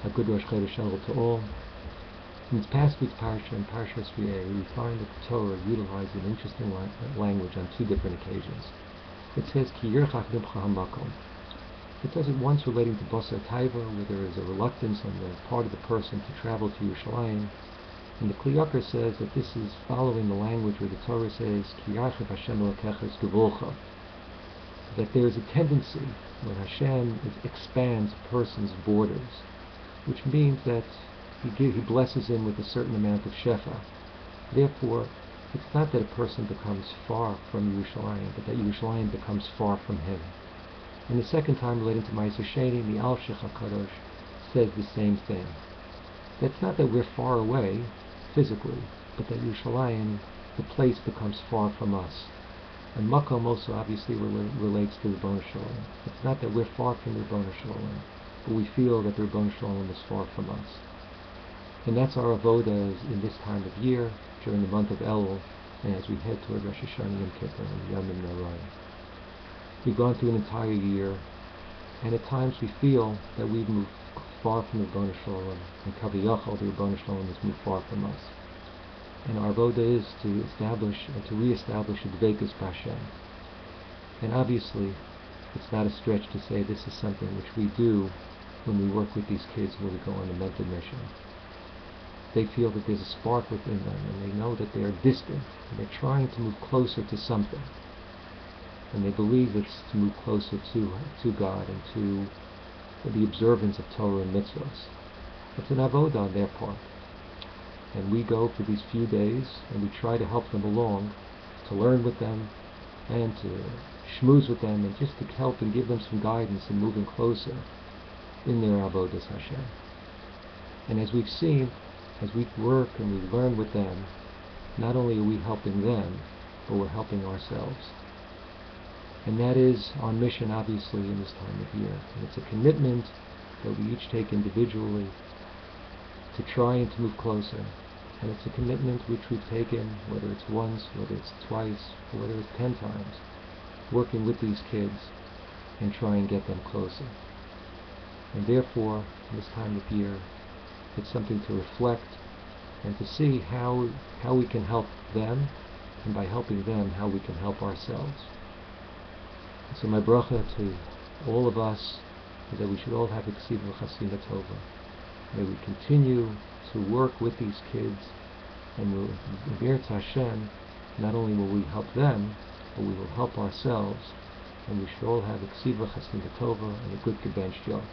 A good Rosh Chodesh Elul to all. In this past week's parsha, in Parshas Re'eh, we find that the Torah utilized an interesting language on two different occasions. It says, Ki yirchach mimcha hamakom. It does it once relating to Basar Taiva, where there is a reluctance on the part of the person to travel to Yerushalayim. And the Kli Yakar says that this is following the language where the Torah says, Ki yarchiv Hashem Elokecha es gevolcha. That there is a tendency when Hashem expands a person's borders, which means that he blesses him with a certain amount of shefa. Therefore, it's not that a person becomes far from Yerushalayim, but that Yerushalayim becomes far from him. And the second time relating to Ma'aser Sheni, the Al-Shech HaKadosh says the same thing. That's not that we're far away physically, but that Yerushalayim, the place, becomes far from us. And Makom also obviously relates to the Rebbeinu Shalom. It's not that we're far from the Rebbeinu Shalom, but we feel that the Rebbeinu Shalom is far from us. And that's our avodah in this time of year, during the month of Elul, and as we head toward Rosh Hashanah Yom Kippur and Yom Noraim. We've gone through an entire year, and at times we feel that we've moved far from the Rebbeinu Shalom, and Kaviyachal, the Rebbeinu Shalom, has moved far from us. And our avodah is to establish and to re-establish a dveikus b'Hashem. And obviously, it's not a stretch to say this is something which we do when we work with these kids when we go on a mentor mission. They feel that there's a spark within them, and they know that they are distant, and they're trying to move closer to something. And they believe it's to move closer to God and to the observance of Torah and mitzvahs. It's an avodah on their part. And we go for these few days, and we try to help them along, to learn with them, and to schmooze with them, and just to help and give them some guidance in moving closer in their avodas Hashem. And as we've seen, as we work and we learn with them, not only are we helping them, but we're helping ourselves. And that is our mission, obviously, in this time of year. And it's a commitment that we each take individually to try and to move closer. And it's a commitment which we've taken, whether it's once, whether it's twice, or whether it's 10 times, working with these kids and try and get them closer. And therefore, in this time of year, it's something to reflect and to see how we can help them, and by helping them, how we can help ourselves. So my bracha to all of us is that we should all have a ksiva chasina tova. May we continue to work with these kids, and we'll ve'er to Hashem, not only will we help them, but we will help ourselves, and we should all have a ksiva chasina tova and a good gebench job.